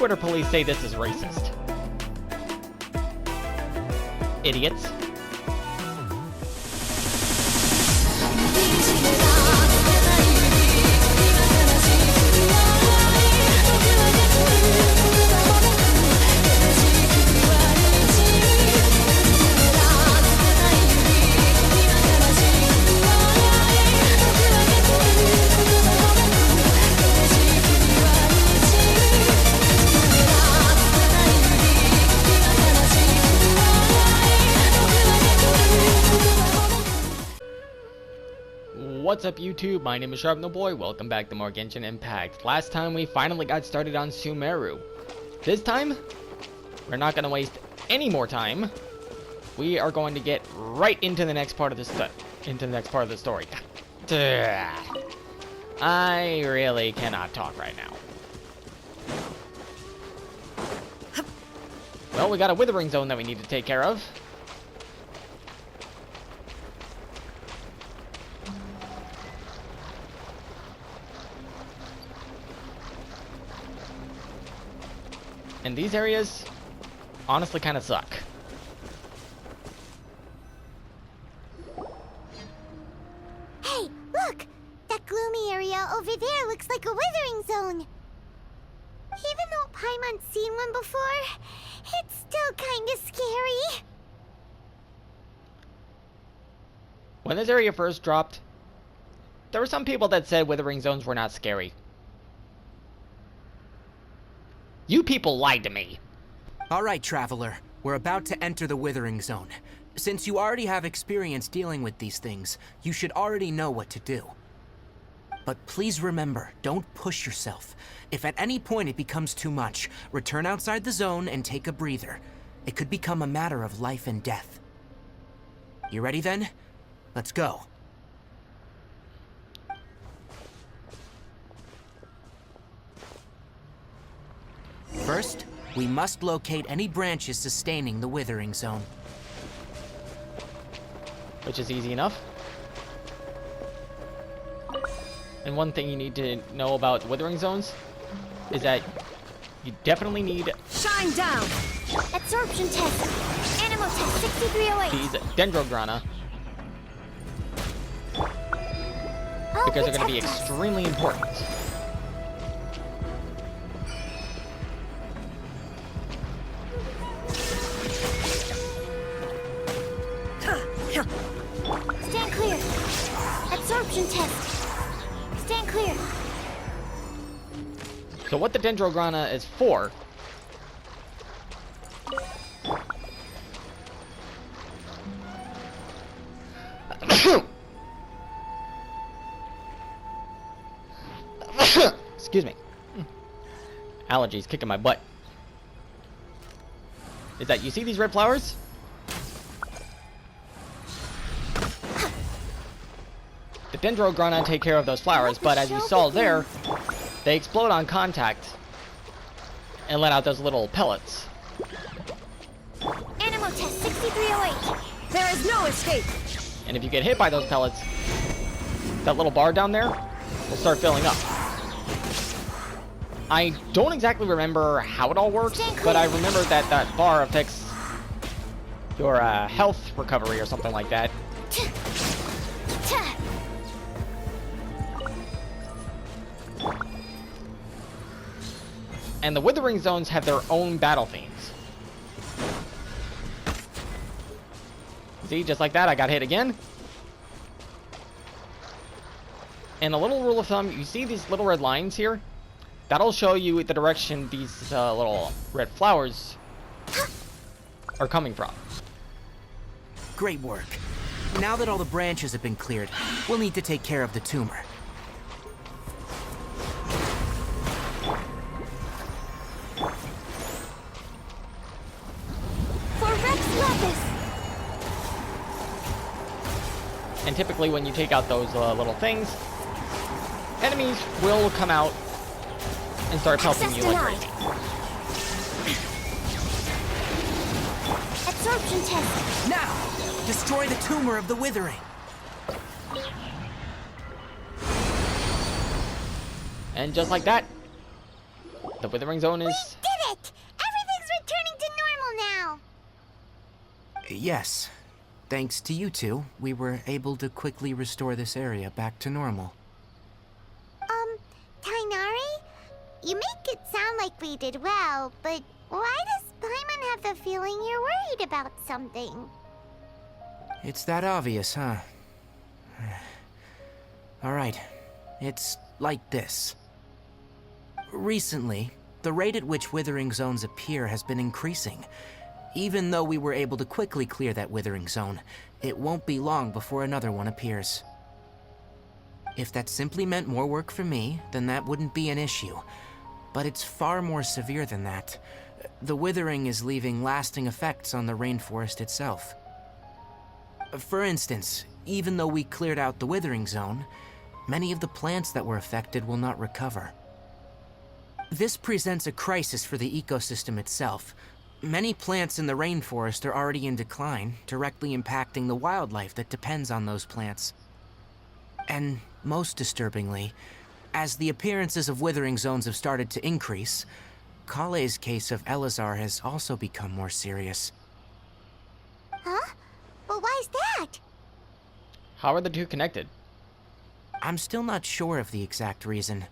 Twitter police say this is racist. Idiots. What's up YouTube, my name is SharpNoBoy, welcome back to more Genshin Impact. Last time we finally got started on Sumeru. This time, we're not going to waste any more time. We are going to get right into the next part of the story. I really cannot talk right now. Well, we got a Withering Zone that we need to take care of. And these areas, honestly, kind of suck. Hey, look! That gloomy area over there looks like a withering zone. Even though Paimon's seen one before, it's still kinda scary. When this area first dropped, there were some people that said withering zones were not scary. You people lied to me. Alright, Traveler. We're about to enter the Withering Zone. Since you already have experience dealing with these things, you should already know what to do. But please remember, don't push yourself. If at any point it becomes too much, return outside the zone and take a breather. It could become a matter of life and death. You ready then? Let's go. First, we must locate any branches sustaining the Withering Zone. Which is easy enough. And one thing you need to know about Withering Zones is that you definitely need Shine down! Absorption test! Animal test 6308! these Dendrograna. Because they're going to be extremely important. Stand clear! Absorption test! Stand clear! So what the Dendrograna is for excuse me, allergies kicking my butt, is that you see these red flowers? The Dendrograna take care of those flowers, but as you saw there, they explode on contact and let out those little pellets. Animal test 6308! There is no escape! And if you get hit by those pellets, that little bar down there will start filling up. I don't exactly remember how it all works, but I remember that that bar affects your health recovery or something like that. And the Withering Zones have their own battle themes. See, just like that, I got hit again. And a little rule of thumb, you see these little red lines here? That'll show you the direction these little red flowers are coming from. Great work. Now that all the branches have been cleared, we'll need to take care of the tumor. And typically when you take out those little things, enemies will come out and start pelting you like crazy. Absorption test. Now, destroy the tumor of the Withering. And just like that, the Withering Zone is Did Yes. Thanks to you two, we were able to quickly restore this area back to normal. Tainari? You make it sound like we did well, but why does Paimon have the feeling you're worried about something? It's that obvious, huh? Alright, it's like this. Recently, the rate at which withering zones appear has been increasing. Even though we were able to quickly clear that withering zone, it won't be long before another one appears. If that simply meant more work for me, then that wouldn't be an issue. But it's far more severe than that. The withering is leaving lasting effects on the rainforest itself. For instance, even though we cleared out the withering zone, many of the plants that were affected will not recover. This presents a crisis for the ecosystem itself. Many plants in the rainforest are already in decline, directly impacting the wildlife that depends on those plants. And most disturbingly, as the appearances of withering zones have started to increase, Kale's case of Elazar has also become more serious. Huh? But why's that? How are the two connected? I'm still not sure of the exact reason.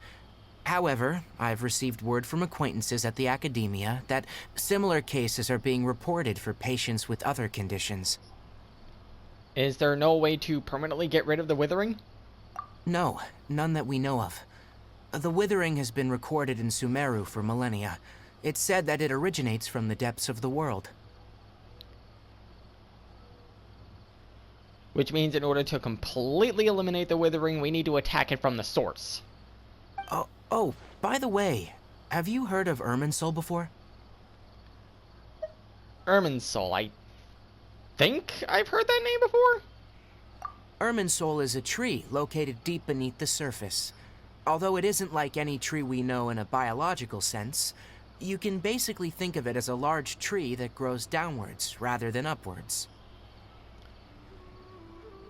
However, I've received word from acquaintances at the academia that similar cases are being reported for patients with other conditions. Is there no way to permanently get rid of the withering? No, none that we know of. The withering has been recorded in Sumeru for millennia. It's said that it originates from the depths of the world. Which means in order to completely eliminate the withering, we need to attack it from the source. Oh, by the way, have you heard of Irminsul before? Irminsul, I think I've heard that name before? Irminsul is a tree located deep beneath the surface. Although it isn't like any tree we know in a biological sense, you can basically think of it as a large tree that grows downwards rather than upwards.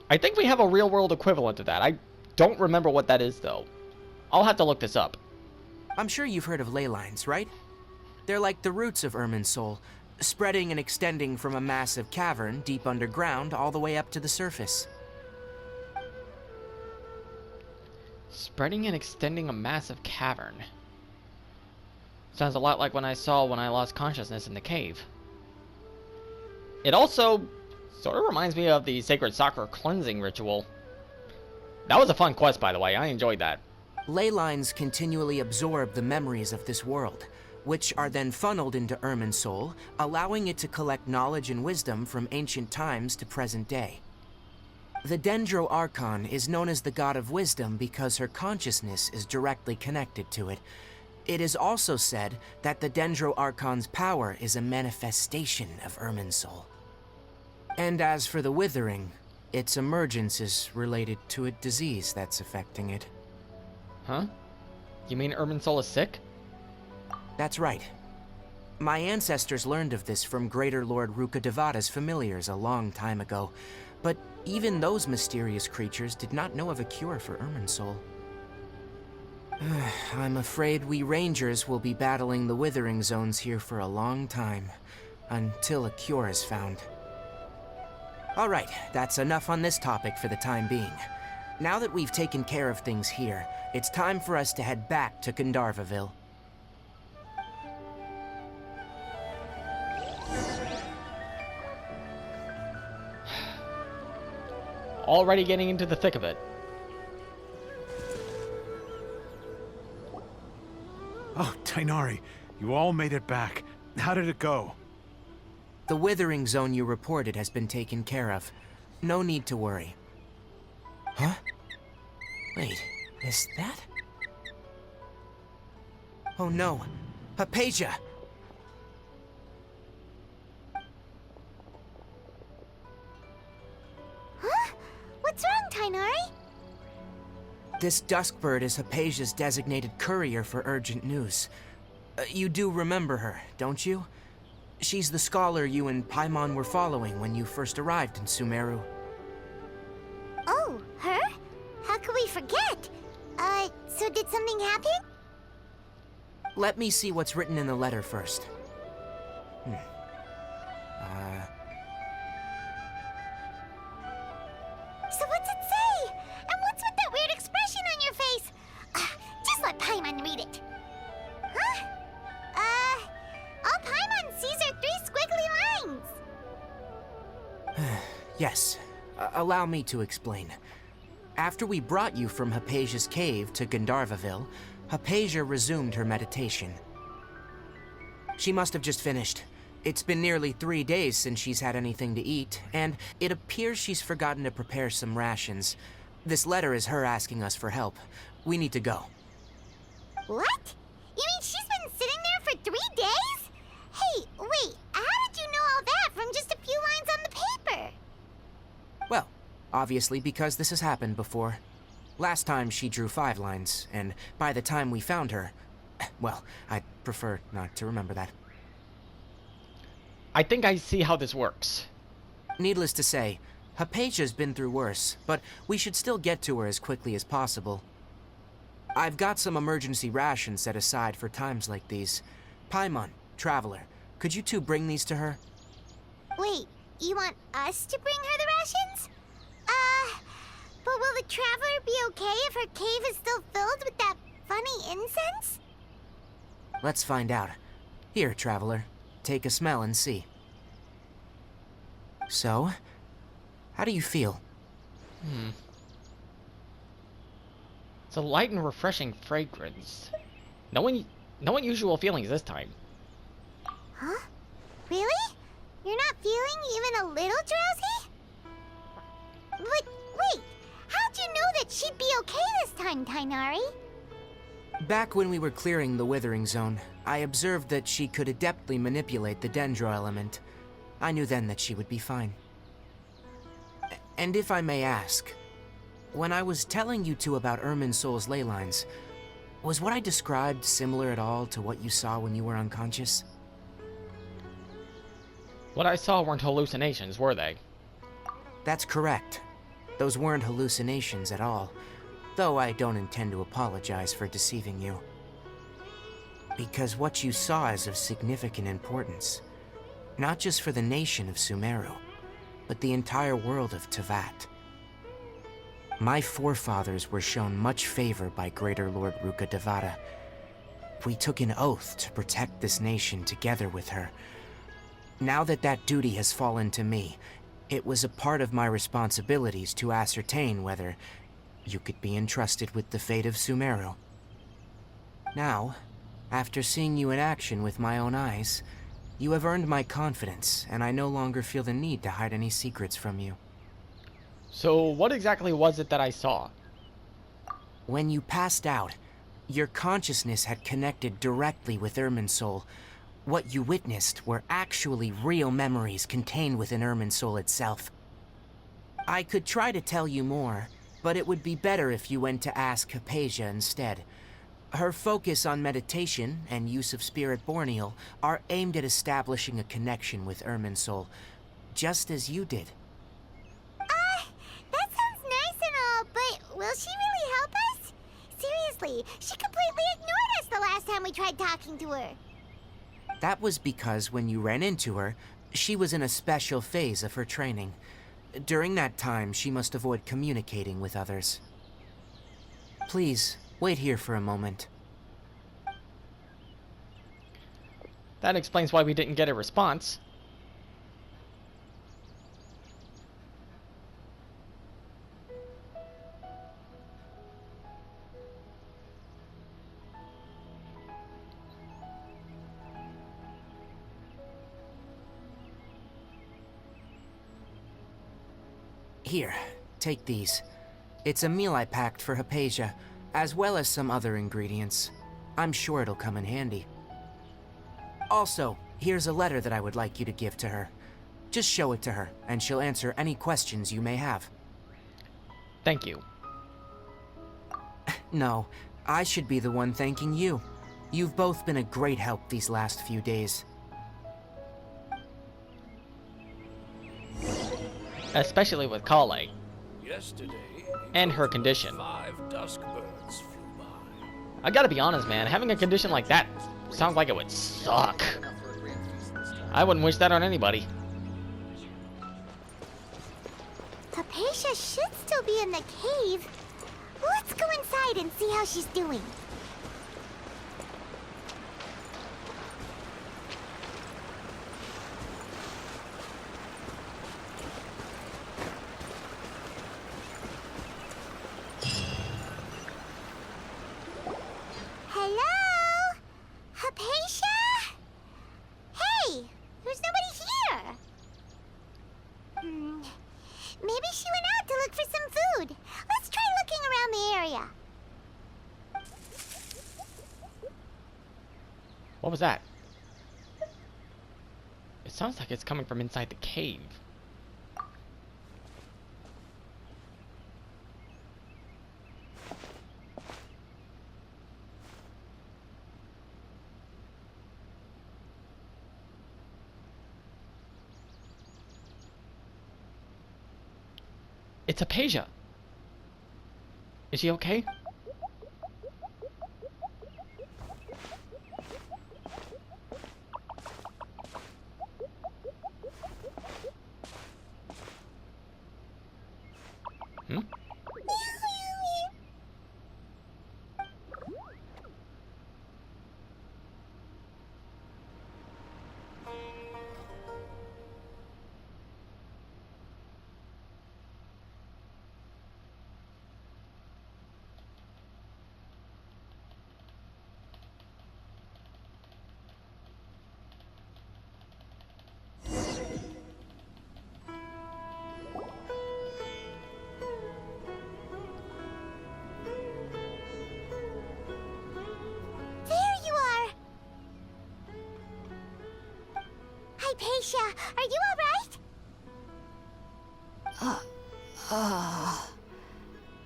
I think we have a real-world equivalent to that. I don't remember what that is, though. I'll have to look this up. I'm sure you've heard of ley lines, right? They're like the roots of Irminsul, spreading and extending from a massive cavern deep underground all the way up to the surface. Spreading and extending a massive cavern. Sounds a lot like when I lost consciousness in the cave. It also sort of reminds me of the sacred soccer cleansing ritual. That was a fun quest, by the way. I enjoyed that. Ley lines continually absorb the memories of this world, which are then funneled into Irminsul, allowing it to collect knowledge and wisdom from ancient times to present day. The Dendro Archon is known as the God of Wisdom because her consciousness is directly connected to it. It is also said that the Dendro Archon's power is a manifestation of Irminsul. And as for the Withering, its emergence is related to a disease that's affecting it. Huh? You mean Irminsul is sick? That's right. My ancestors learned of this from Greater Lord Rukkhadevata's familiars a long time ago, but even those mysterious creatures did not know of a cure for Irminsul. I'm afraid we Rangers will be battling the Withering Zones here for a long time, until a cure is found. Alright, that's enough on this topic for the time being. Now that we've taken care of things here, it's time for us to head back to Gandharvaville. Already getting into the thick of it. Oh, Tainari, you all made it back. How did it go? The Withering Zone you reported has been taken care of. No need to worry. Huh? Wait, is that? Oh no, Hapaysia! Huh? What's wrong, Tainari? This Duskbird is Hapaysia's designated courier for urgent news. You do remember her, don't you? She's the scholar you and Paimon were following when you first arrived in Sumeru. Oh, her? How could we forget? So did something happen? Let me see what's written in the letter first. Yes, allow me to explain. After we brought you from Hapaysia's cave to Gandharvaville, Hapaysia resumed her meditation. She must have just finished. It's been nearly 3 days since she's had anything to eat, and it appears she's forgotten to prepare some rations. This letter is her asking us for help. We need to go. What? You mean she's been sitting there for 3 days? Hey, wait, how did you know all that from just a few lines on the paper? Well, obviously because this has happened before. Last time she drew 5 lines, and by the time we found her... Well, I'd prefer not to remember that. I think I see how this works. Needless to say, Hapaysia's been through worse, but we should still get to her as quickly as possible. I've got some emergency rations set aside for times like these. Paimon, Traveler, could you two bring these to her? Wait, you want us to bring her the rations? But will the Traveler be okay if her cave is still filled with that funny incense? Let's find out. Here, Traveler, take a smell and see. So, how do you feel? It's a light and refreshing fragrance. No unusual feelings this time. Huh? Really? You're not feeling even a little drowsy? But wait, how'd you know that she'd be okay this time, Tainari? Back when we were clearing the Withering Zone, I observed that she could adeptly manipulate the Dendro element. I knew then that she would be fine. And if I may ask, when I was telling you two about Irminsul's ley lines, was what I described similar at all to what you saw when you were unconscious? What I saw weren't hallucinations, were they? That's correct. Those weren't hallucinations at all, though I don't intend to apologize for deceiving you. Because what you saw is of significant importance, not just for the nation of Sumeru, but the entire world of Teyvat. My forefathers were shown much favor by Greater Lord Rukkhadevata. We took an oath to protect this nation together with her. Now that that duty has fallen to me, it was a part of my responsibilities to ascertain whether you could be entrusted with the fate of Sumeru. Now, after seeing you in action with my own eyes, you have earned my confidence, and I no longer feel the need to hide any secrets from you. So what exactly was it that I saw? When you passed out, your consciousness had connected directly with Irminsul. What you witnessed were actually real memories contained within Irminsul itself. I could try to tell you more, but it would be better if you went to ask Hapaysia instead. Her focus on meditation and use of Spirit Borneal are aimed at establishing a connection with Irminsul, just as you did. That sounds nice and all, but will she really help us? Seriously, she completely ignored us the last time we tried talking to her. That was because when you ran into her, she was in a special phase of her training. During that time, she must avoid communicating with others. Please, wait here for a moment. That explains why we didn't get a response. Here, take these. It's a meal I packed for Hapaysia, as well as some other ingredients. I'm sure it'll come in handy. Also, here's a letter that I would like you to give to her. Just show it to her, and she'll answer any questions you may have. Thank you. No, I should be the one thanking you. You've both been a great help these last few days. Especially with Kale Yesterday, and her condition. 5 dusk birds flew by. I gotta be honest, man, having a condition like that sounds like it would suck. I wouldn't wish that on anybody. Hapaysia should still be in the cave. Let's go inside and see how she's doing. What was that? It sounds like it's coming from inside the cave. It's Hapaysia. Is she okay? Hmm? Hapaysia, are you alright?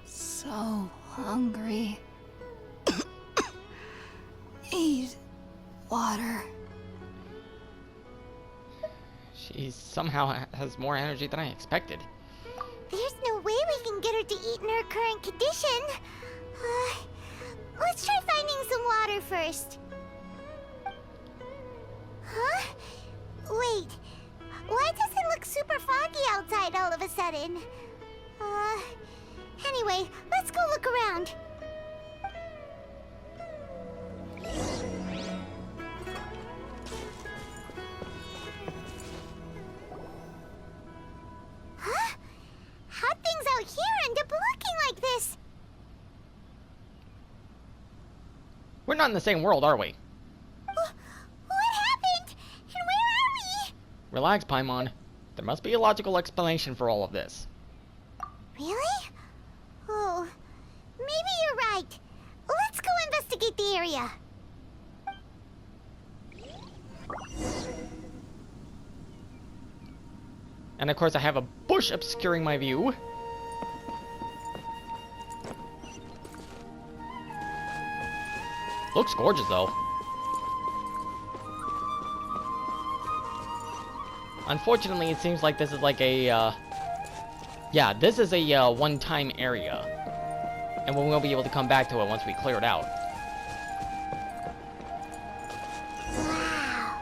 So hungry. Need water. She somehow has more energy than I expected. There's no way we can get her to eat in her current condition. Let's try finding some water first. Huh? Wait. Why does it look super foggy outside all of a sudden? Anyway, let's go look around. Huh? How'd things out here end up looking like this? We're not in the same world, are we? What happened? And where are we? Relax, Paimon. There must be a logical explanation for all of this. Really? Oh, maybe you're right. Let's go investigate the area. And of course I have a bush obscuring my view. Looks gorgeous though. Unfortunately, it seems like this is like a, yeah, this is a one-time area. And we won't be able to come back to it once we clear it out. Wow,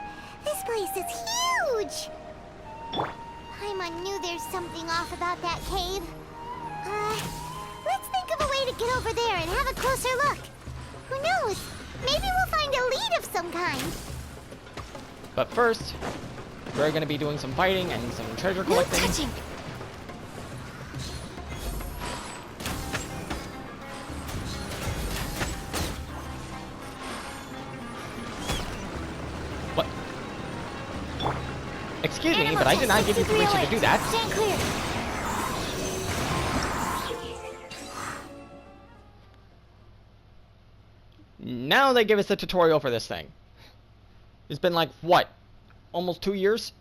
this place is huge! Paimon knew there's something off about that cave. Let's think of a way to get over there and have a closer look. Who knows? Maybe we'll find a lead of some kind. But first, we're going to be doing some fighting and some treasure collecting. No touching. What? Excuse me, but I did not give you permission to do that. Stand clear. Now they give us the tutorial for this thing. It's been like, what? Almost 2 years?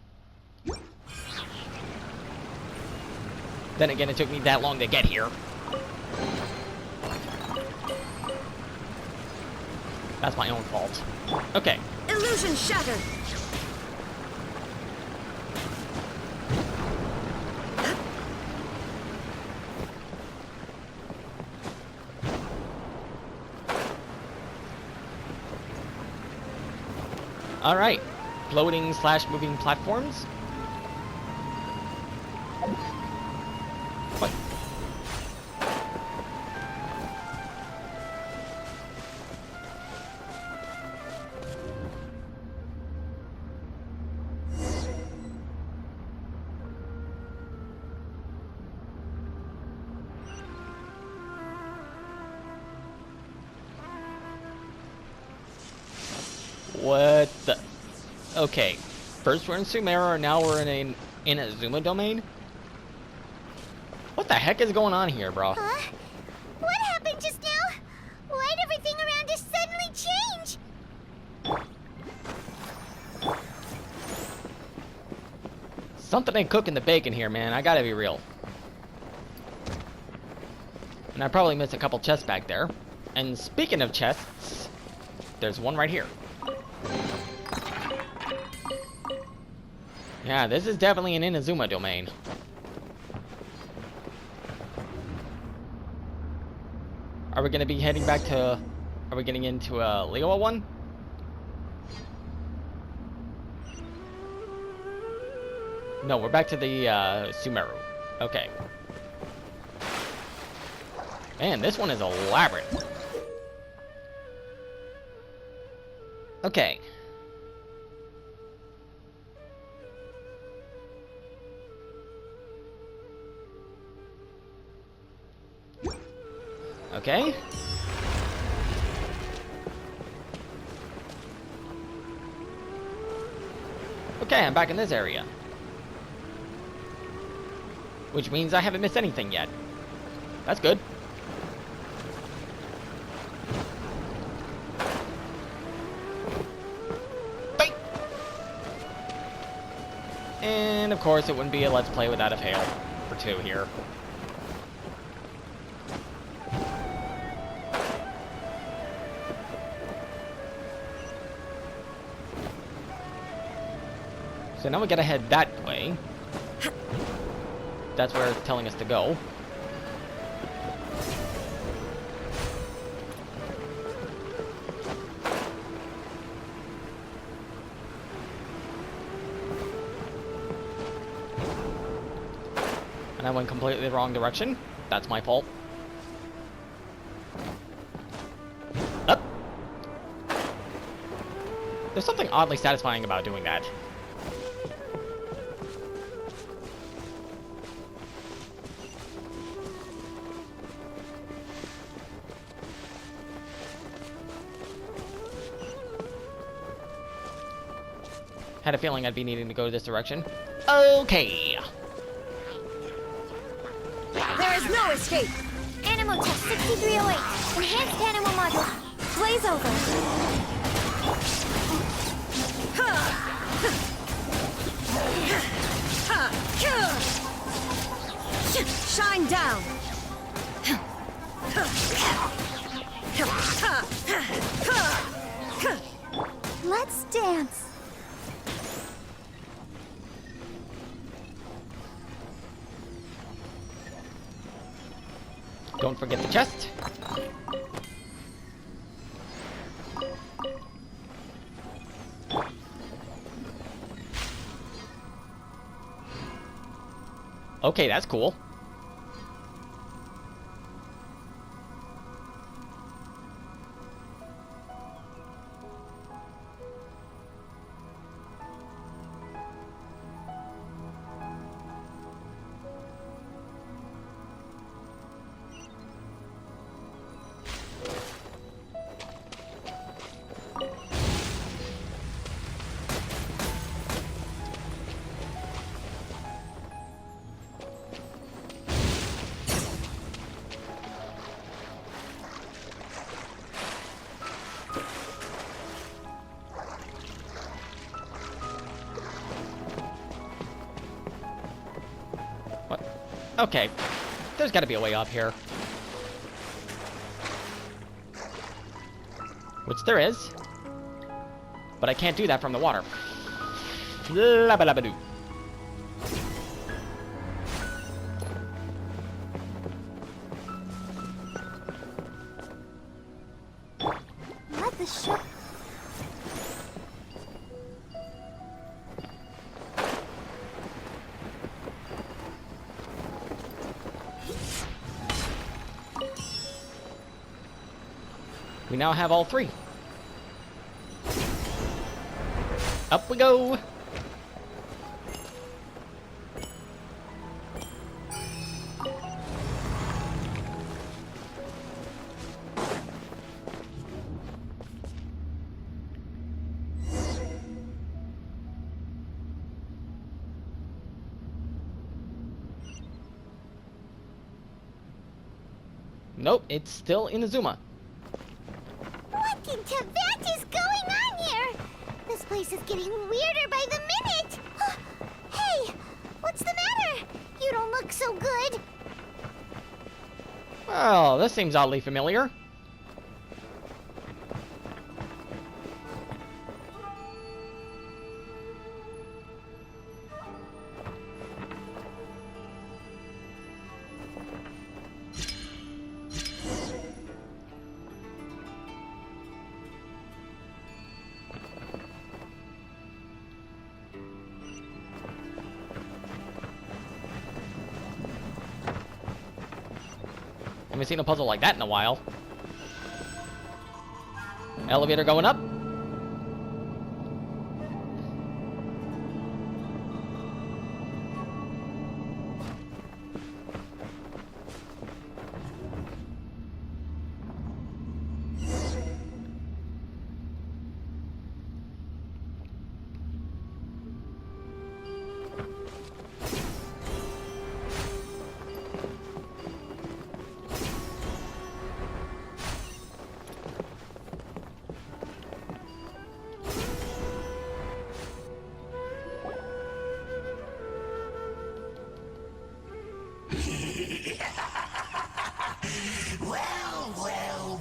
Then again, it took me that long to get here. That's my own fault. Okay. Illusion shattered. Alright. Floating / moving platforms. What? What the? Okay. First we're in Sumeru, now we're in a Zuma domain? What the heck is going on here, bro? Huh? What happened just now? Why'd everything around us suddenly change? Something ain't cooking the bacon here, man. I gotta be real. And I probably missed a couple chests back there. And speaking of chests, there's one right here. Yeah, this is definitely an Inazuma domain. Are we gonna be heading back to... Are we getting into a Liyue one? No, we're back to the Sumeru. Okay. Man, this one is elaborate. Okay. Okay. Okay, I'm back in this area. Which means I haven't missed anything yet. That's good. Bait! And of course it wouldn't be a Let's Play without a fail or two here. So now we gotta head that way. That's where it's telling us to go. And I went completely the wrong direction. That's my fault. Up. There's something oddly satisfying about doing that. Had a feeling I'd be needing to go this direction. Okay. There is no escape. Animal test 6308. Enhanced animal module. Blaze over. Shine down. Let's dance. Don't forget the chest. Okay, that's cool. Okay, there's got to be a way up here. Which there is. But I can't do that from the water. Labba-labba-doo. Let the ship. We now have all three. Up we go! Nope, it's still Inazuma. What in Tibet is going on here? This place is getting weirder by the minute. Hey, so good. Well, this seems oddly familiar. Haven't seen a puzzle like that in a while. Elevator going up.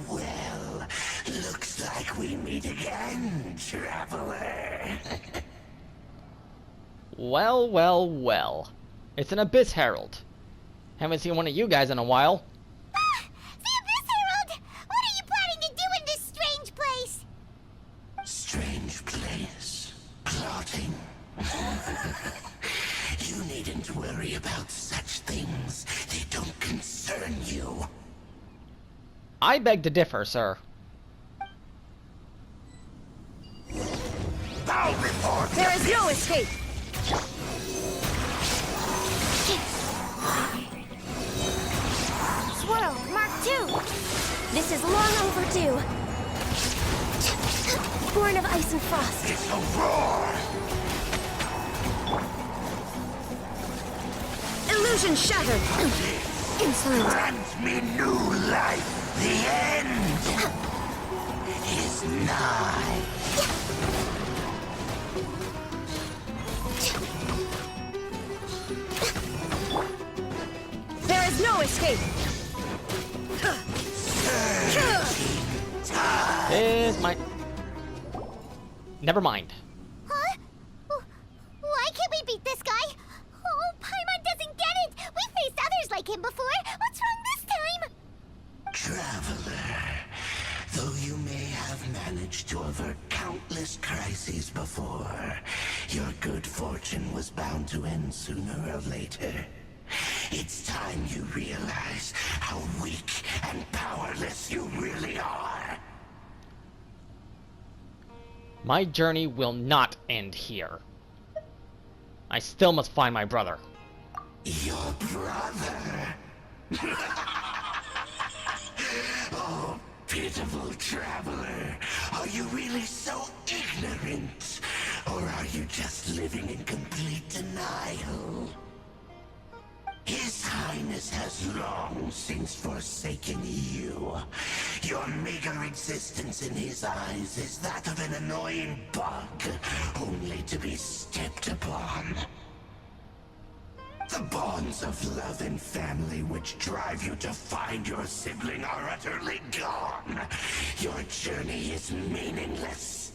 Well. Looks like we meet again, traveler. Well. It's an Abyss Herald. Haven't seen one of you guys in a while. Ah! The Abyss Herald! What are you planning to do in this strange place? Strange place. Plotting. You needn't worry about such things. They don't concern you. I beg to differ, sir. Bow before There is no escape. Swirl, Mark II. This is long overdue. Born of ice and frost. It's a roar. Illusion shattered. Insolent. Grant me new life. The end is nigh. There is no escape. Is my... Never mind. Huh? Why can't we beat this guy? Oh, Paimon doesn't get it. We faced others like him before. What's wrong this time? Traveler, though you may have managed to avert countless crises before, your good fortune was bound to end sooner or later. It's time you realize how weak and powerless you really are. My journey will not end here. I still must find my brother. Your brother? Oh, pitiful traveler. Are you really so ignorant? Or are you just living in complete denial? His Highness has long since forsaken you. Your meager existence in his eyes is that of an annoying bug, only to be stepped upon. The bonds of love and family which drive you to find your sibling are utterly gone. Your journey is meaningless.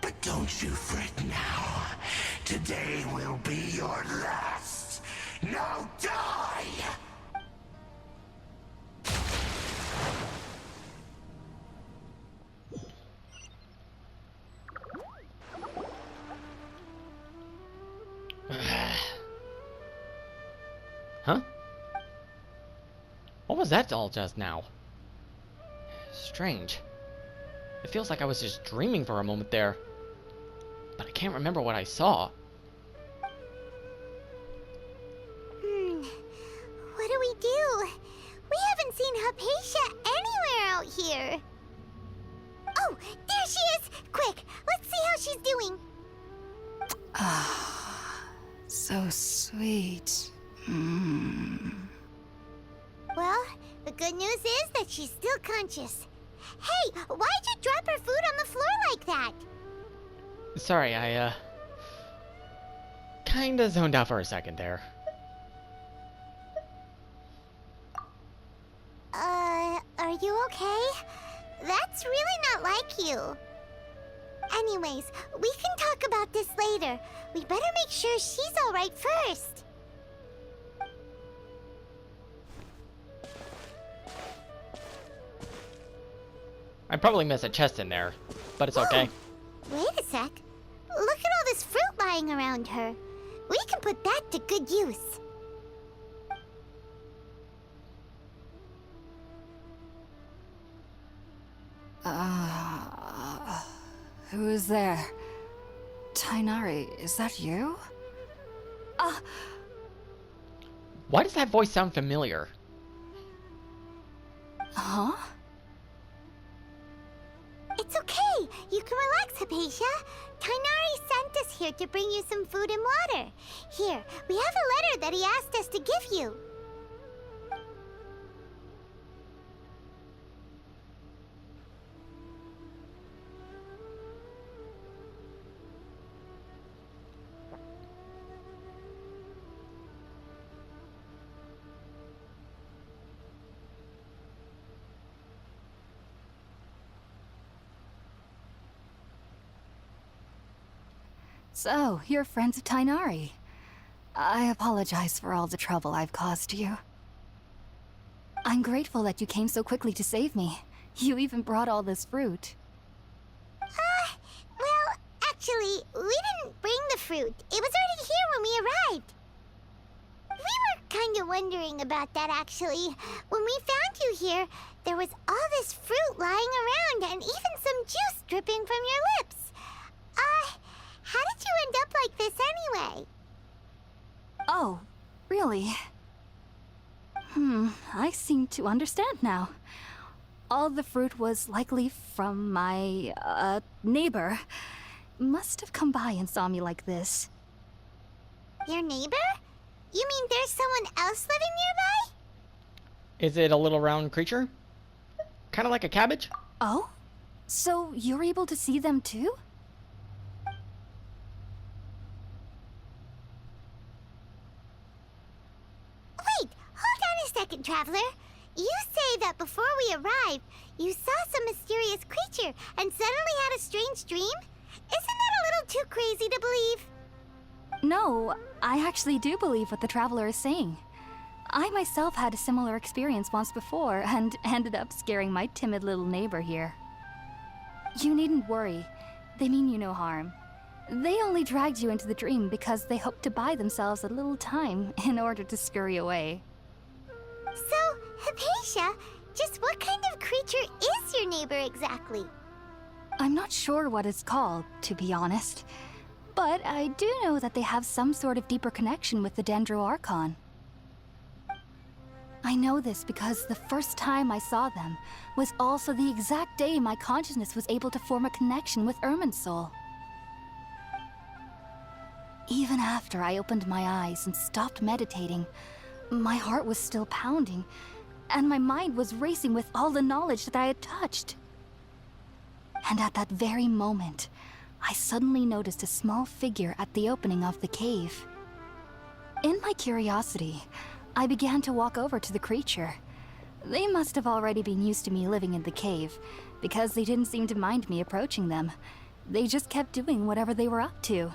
But don't you fret now. Today will be your last. Now die! Huh? What was that all just now? Strange. It feels like I was just dreaming for a moment there. But I can't remember what I saw. What do we do? We haven't seen Hapaysia anywhere out here. Oh, there she is! Quick, let's see how she's doing. So sweet. Well, the good news is that she's still conscious. Hey, why'd you drop her food on the floor like that? Sorry, I, kinda zoned out for a second there. Are you okay? That's really not like you. Anyways, we can talk about this later. We better make sure she's alright first. I probably missed a chest in there, but it's okay. Wait a sec. Look at all this fruit lying around her. We can put that to good use. Who is there? Tainari, is that you? Why does that voice sound familiar? Huh? It's okay. You can relax, Hapaysia. Tainari sent us here to bring you some food and water. Here, we have a letter that he asked us to give you. So, you're friends of Tainari. I apologize for all the trouble I've caused you. I'm grateful that you came so quickly to save me. You even brought all this fruit. Well, actually, we didn't bring the fruit. It was already here when we arrived. We were kind of wondering about that, actually. When we found you here, there was all this fruit lying around and even some juice dripping from your lips. How did you end up like this anyway? Oh, really? I seem to understand now. All the fruit was likely from my, neighbor. Must have come by and saw me like this. Your neighbor? You mean there's someone else living nearby? Is it a little round creature? Kind of like a cabbage? Oh? So you're able to see them too? Wait, hold on a second, Traveler. You say that before we arrived, you saw some mysterious creature and suddenly had a strange dream? Isn't that a little too crazy to believe? No, I actually do believe what the Traveler is saying. I myself had a similar experience once before and ended up scaring my timid little neighbor here. You needn't worry. They mean you no harm. They only dragged you into the dream because they hoped to buy themselves a little time in order to scurry away. So, Hapaysia, just what kind of creature is your neighbor exactly? I'm not sure what it's called, to be honest. But I do know that they have some sort of deeper connection with the Dendro Archon. I know this because the first time I saw them was also the exact day my consciousness was able to form a connection with Irminsul. Even after I opened my eyes and stopped meditating, my heart was still pounding, and my mind was racing with all the knowledge that I had touched. And at that very moment, I suddenly noticed a small figure at the opening of the cave. In my curiosity, I began to walk over to the creature. They must have already been used to me living in the cave, because they didn't seem to mind me approaching them. They just kept doing whatever they were up to.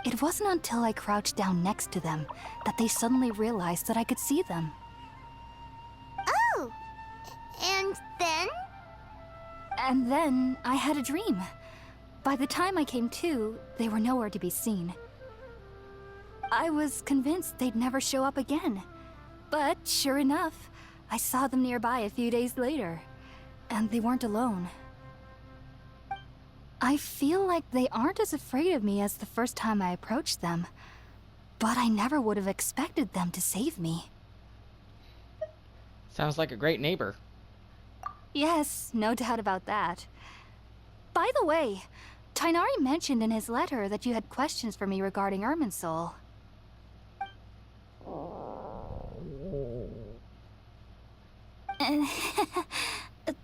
It wasn't until I crouched down next to them that they suddenly realized that I could see them. Oh! And then? And then I had a dream. By the time I came to, they were nowhere to be seen. I was convinced they'd never show up again. But sure enough, I saw them nearby a few days later. And they weren't alone. I feel like they aren't as afraid of me as the first time I approached them. But I never would have expected them to save me. Sounds like a great neighbor. Yes, no doubt about that. By the way, Tainari mentioned in his letter that you had questions for me regarding Irminsul.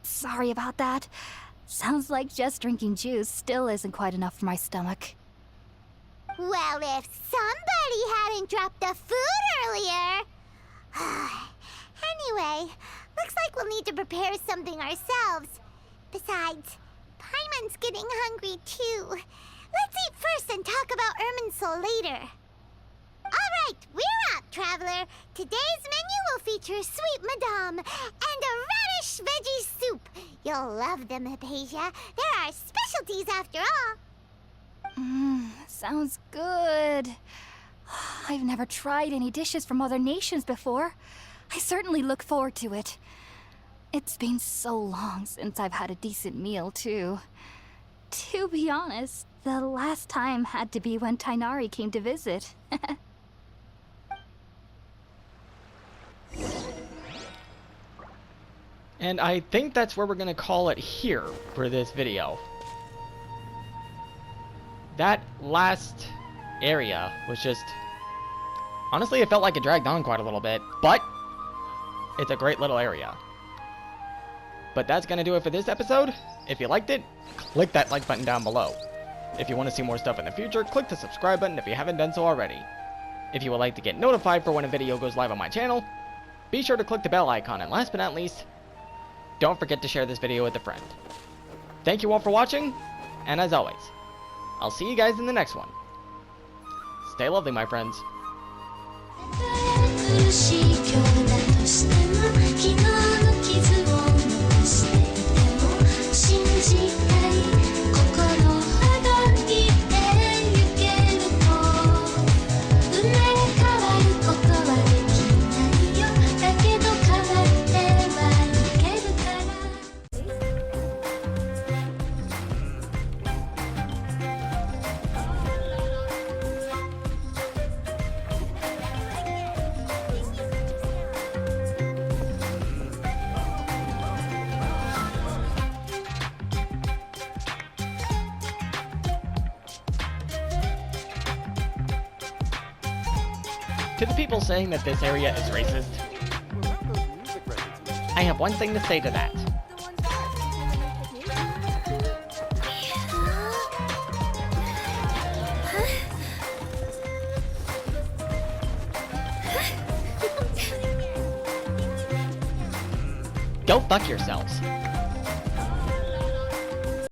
Sorry about that. Sounds like just drinking juice still isn't quite enough for my stomach. Well, if somebody hadn't dropped the food earlier... Anyway, Looks like we'll need to prepare something ourselves. Besides, Paimon's getting hungry too. Let's eat first and talk about Irminsul later. Alright, we're up, Traveler. Today's menu will feature sweet madame and a radish veggie soup. You'll love them, Hapaysia. They're our specialties after all. Sounds good. I've never tried any dishes from other nations before. I certainly look forward to it. It's been so long since I've had a decent meal, too. To be honest, the last time had to be when Tighnari came to visit. And I think that's where we're gonna call it here for this video. That last area was just... honestly, it felt like it dragged on quite a little bit, but it's a great little area. But that's gonna do it for this episode. If you liked it, click that like button down below. If you want to see more stuff in the future, click the subscribe button if you haven't done so already. If you would like to get notified for when a video goes live on my channel, be sure to click the bell icon, and last but not least, don't forget to share this video with a friend. Thank you all for watching, and as always, I'll see you guys in the next one. Stay lovely, my friends. To the people saying that this area is racist, I have one thing to say to that. Go fuck yourselves.